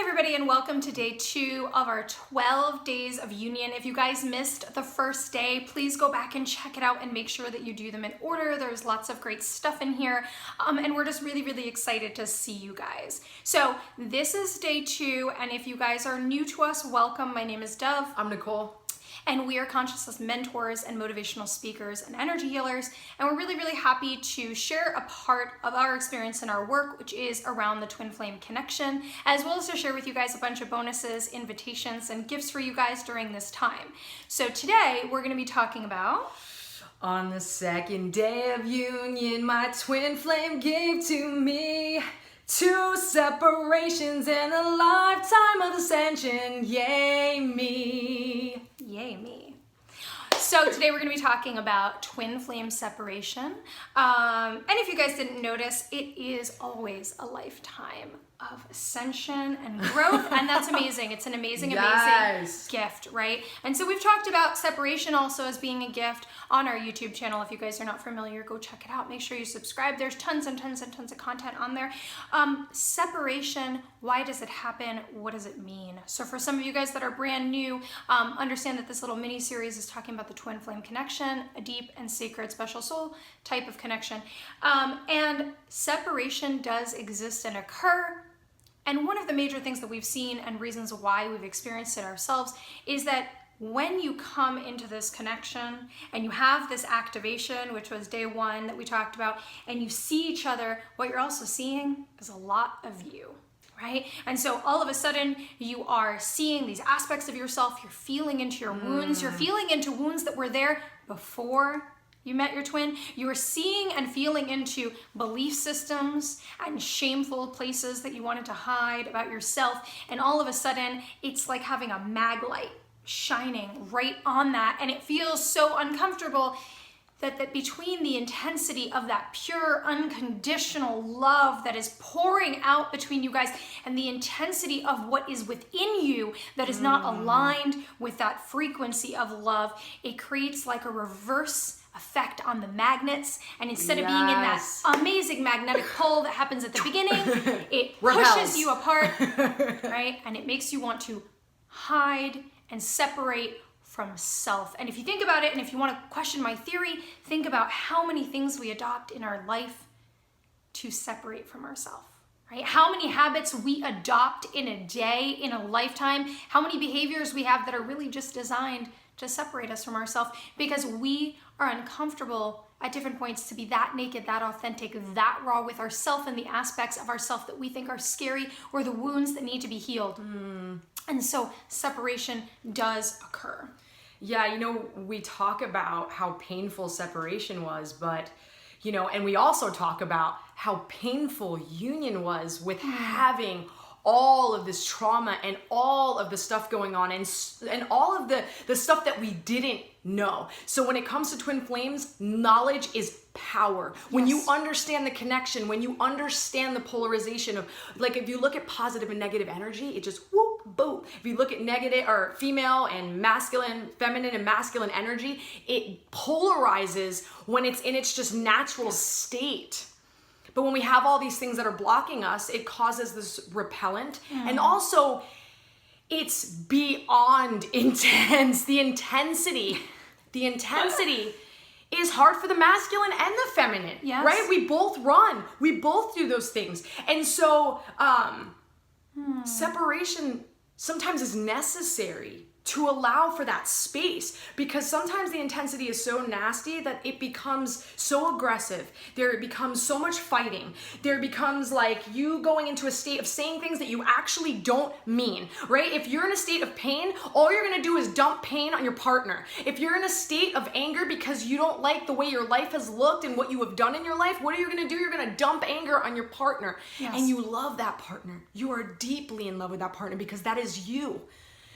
everybody, and welcome to day 2 of our 12 days of union. If you guys missed the first day, please go back and check it out and make sure that you do them in order. There's lots of great stuff in here, and we're just really excited to see you guys. So this is day 2, and if you guys are new to us, welcome. My name is Dov. I'm Nicole. And we are consciousness mentors and motivational speakers and energy healers. And we're really happy to share a part of our experience in our work, which is around the twin flame connection, as well as to share with you guys a bunch of bonuses, invitations, and gifts for you guys during this time. So today we're going to be talking about... On the second day of union, my twin flame gave to me 2 separations and a lifetime of ascension. Yay me. Yay me. So today we're going to be talking about twin flame separation. And if you guys didn't notice, it is always a lifetime of ascension and growth, and that's amazing. It's an amazing gift, right? And so we've talked about separation also as being a gift on our YouTube channel. If you guys are not familiar, go check it out. Make sure you subscribe. There's tons and tons of content on there. Separation, why does it happen? What does it mean? So for some of you guys that are brand new, understand that this little mini series is talking about the twin flame connection, a deep and sacred special soul type of connection. And separation does exist and occur. And one of the major things that we've seen and reasons why we've experienced it ourselves is that when you come into this connection and you have this activation, which was day 1 that we talked about, and you see each other, what you're also seeing is a lot of you, right? And so all of a sudden you are seeing these aspects of yourself, you're feeling into your wounds, you're feeling into wounds that were there before you met your twin. You are seeing and feeling into belief systems and shameful places that you wanted to hide about yourself. And all of a sudden, it's like having a mag light shining right on that. And it feels so uncomfortable that between the intensity of that pure, unconditional love that is pouring out between you guys and the intensity of what is within you that is not aligned with that frequency of love, it creates like a reverse effect on the magnets, and instead of being in that amazing magnetic pull that happens at the beginning, it pushes you apart, right? And it makes you want to hide and separate from self. And if you think about it, and if you want to question my theory, think about how many things we adopt in our life to separate from ourselves. Right? How many habits we adopt in a day, in a lifetime, how many behaviors we have that are really just designed to separate us from ourselves because we are uncomfortable at different points to be that naked, that authentic, that raw with ourself and the aspects of ourself that we think are scary or the wounds that need to be healed. And so separation does occur. Yeah, we talk about how painful separation was, but and we also talk about how painful union was with having all of this trauma and all of the stuff going on and all of the stuff that we didn't know. So when it comes to twin flames, knowledge is power. When you understand the connection, when you understand the polarization of, like, if you look at positive and negative energy, it just whoop, boom. If you look at negative or female and masculine, feminine and masculine energy, it polarizes when it's in its just natural state. But when we have all these things that are blocking us, it causes this repellent. And also, it's beyond intense. The intensity is hard for the masculine and the feminine, right? We both run. We both do those things. And so separation sometimes is necessary to allow for that space, because sometimes the intensity is so nasty that it becomes so aggressive. There becomes so much fighting. There becomes like you going into a state of saying things that you actually don't mean, right? If you're in a state of pain, all you're gonna do is dump pain on your partner. If you're in a state of anger because you don't like the way your life has looked and what you have done in your life, what are you gonna do? You're gonna dump anger on your partner. And you love that partner. You are deeply in love with that partner because that is you.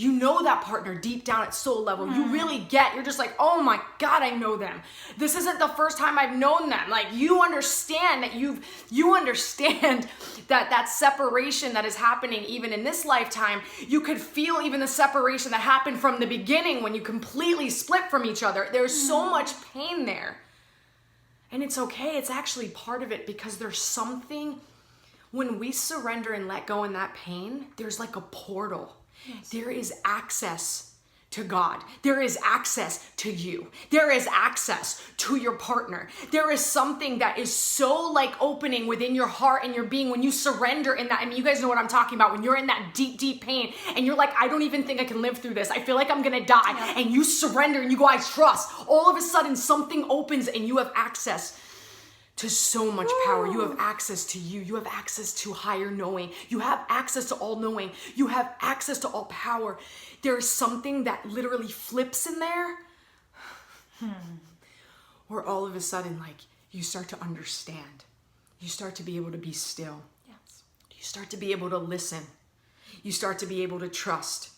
You know that partner deep down at soul level. You really you're just like, oh my God, I know them. This isn't the first time I've known them. Like, you understand that you understand that separation that is happening even in this lifetime. You could feel even the separation that happened from the beginning when you completely split from each other. There's so much pain there. And it's okay. It's actually part of it because there's something When we surrender and let go in that pain, there's like a portal. Yes. There is access to God. There is access to you. There is access to your partner. There is something that is so like opening within your heart and your being when you surrender in that. I mean, you guys know what I'm talking about. When you're in that deep, deep pain and you're like, I don't even think I can live through this. I feel like I'm gonna die. Yeah. And you surrender and you go, I trust. All of a sudden something opens and you have access to so much power. You have access to you. You have access to higher knowing. You have access to all knowing. You have access to all power. There is something that literally flips in there where all of a sudden, like, you start to understand. You start to be able to be still. Yes. You start to be able to listen. You start to be able to trust.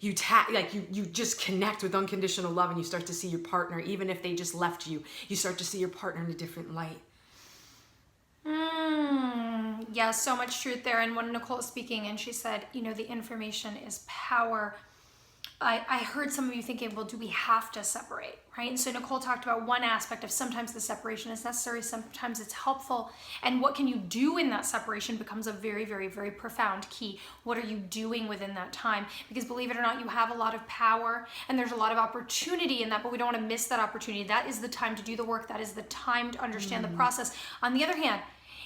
You just connect with unconditional love, and you start to see your partner, even if they just left you. You start to see your partner in a different light. Yeah, so much truth there. And when Nicole was speaking and she said, you know, the information is power, I heard some of you thinking, well, do we have to separate, right? And so Nicole talked about one aspect of sometimes the separation is necessary, sometimes it's helpful. And what can you do in that separation becomes a very, very, very profound key. What are you doing within that time? Because believe it or not, you have a lot of power and there's a lot of opportunity in that, but we don't want to miss that opportunity. That is the time to do the work. That is the time to understand the process. On the other hand,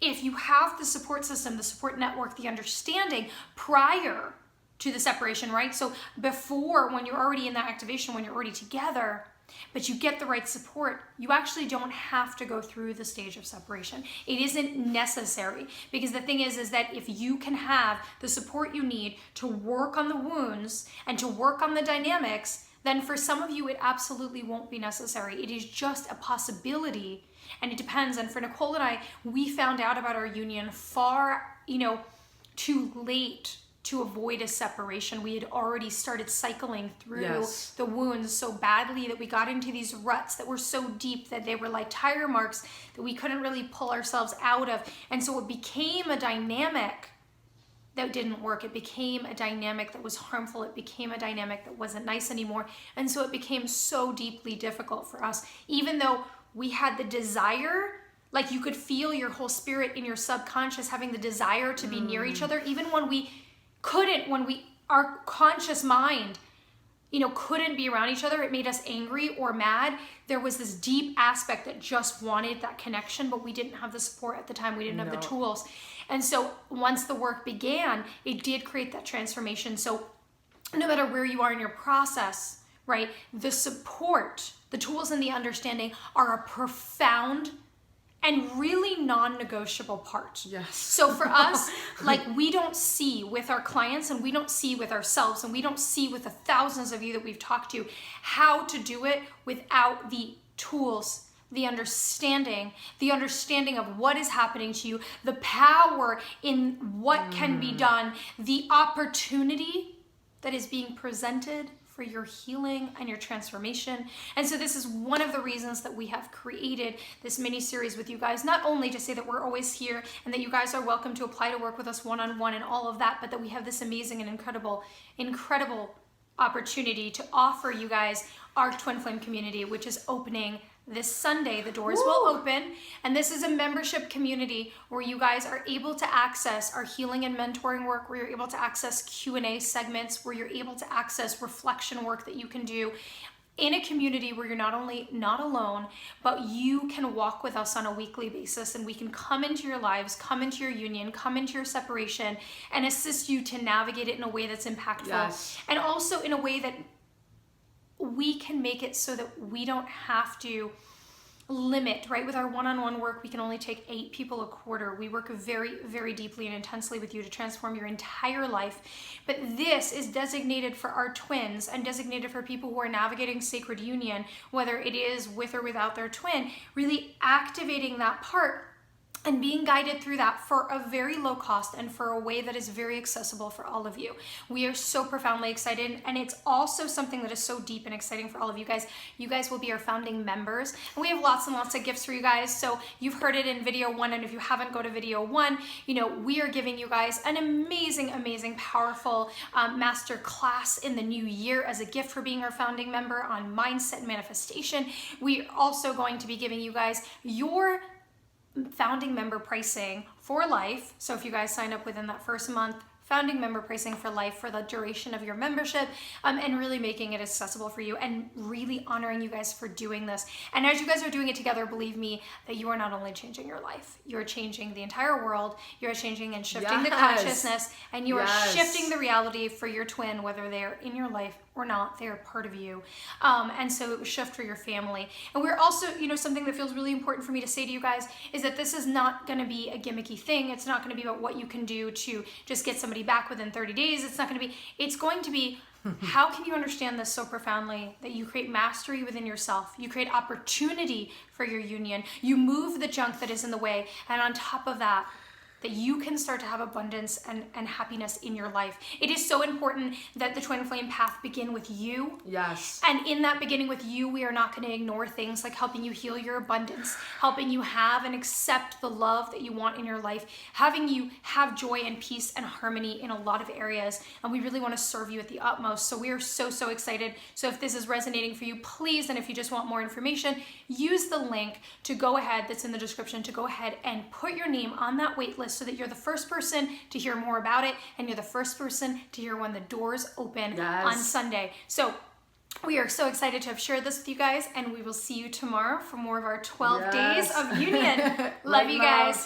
if you have the support system, the support network, the understanding prior to the separation, right? So before, when you're already in that activation, when you're already together, but you get the right support, you actually don't have to go through the stage of separation. It isn't necessary, because the thing is that if you can have the support you need to work on the wounds and to work on the dynamics, then for some of you, it absolutely won't be necessary. It is just a possibility, and it depends. And for Nicole and I, we found out about our union far, too late to avoid a separation. We had already started cycling through the wounds so badly that we got into these ruts that were so deep that they were like tire marks that we couldn't really pull ourselves out of. And so it became a dynamic that didn't work. It became a dynamic that was harmful. It became a dynamic that wasn't nice anymore. And so it became so deeply difficult for us, even though we had the desire, like you could feel your whole spirit in your subconscious having the desire to be near each other, even when we couldn't, our conscious mind, couldn't be around each other. It made us angry or mad. There was this deep aspect that just wanted that connection, but we didn't have the support at the time. We didn't have the tools. And so once the work began, it did create that transformation. So no matter where you are in your process, right, the support, the tools and the understanding are a profound and really non-negotiable part. Yes. So for us, like, we don't see with our clients and we don't see with ourselves and we don't see with the thousands of you that we've talked to how to do it without the tools, the understanding of what is happening to you, the power in what can be done, the opportunity that is being presented for your healing and your transformation. And so this is one of the reasons that we have created this mini series with you guys, not only to say that we're always here and that you guys are welcome to apply to work with us one-on-one and all of that, but that we have this amazing and incredible opportunity to offer you guys our Twin Flame community, which is opening this Sunday. The doors will open, and this is a membership community where you guys are able to access our healing and mentoring work, where you're able to access Q&A segments, where you're able to access reflection work that you can do in a community where you're not only not alone, but you can walk with us on a weekly basis, and we can come into your lives, come into your union, come into your separation, and assist you to navigate it in a way that's impactful, and also in a way that we can make it so that we don't have to limit, right? With our one-on-one work, we can only take 8 people a quarter. We work very, very deeply and intensely with you to transform your entire life. But this is designated for our twins and designated for people who are navigating sacred union, whether it is with or without their twin, really activating that part and being guided through that for a very low cost and for a way that is very accessible for all of you. We are so profoundly excited, and it's also something that is so deep and exciting for all of you guys. You guys will be our founding members, and we have lots and lots of gifts for you guys. So you've heard it in video 1, and if you haven't, go to video 1. We are giving you guys an amazing, powerful master class in the new year as a gift for being our founding member on mindset and manifestation. We are also going to be giving you guys your founding member pricing for life. So if you guys sign up within that first month, founding member pricing for life for the duration of your membership, and really making it accessible for you and really honoring you guys for doing this. And as you guys are doing it together, believe me that you are not only changing your life, you're changing the entire world, you're changing and shifting the consciousness, and you are shifting the reality for your twin, whether they're in your life or not, they are part of you. And so it was shift for your family. And we're also, something that feels really important for me to say to you guys is that this is not going to be a gimmicky thing. It's not going to be about what you can do to just get somebody back within 30 days. It's going to be how can you understand this so profoundly that you create mastery within yourself, you create opportunity for your union, you move the junk that is in the way, and on top of that, that you can start to have abundance and happiness in your life. It is so important that the twin flame path begin with you. Yes. And in that beginning with you, we are not going to ignore things like helping you heal your abundance, helping you have and accept the love that you want in your life, having you have joy and peace and harmony in a lot of areas. And we really want to serve you at the utmost. So we are so, so excited. So if this is resonating for you, please, and if you just want more information, use the link to go ahead, that's in the description, to go ahead and put your name on that wait list so that you're the first person to hear more about it and you're the first person to hear when the doors open on Sunday. So we are so excited to have shared this with you guys, and we will see you tomorrow for more of our 12 days of union. Love you guys.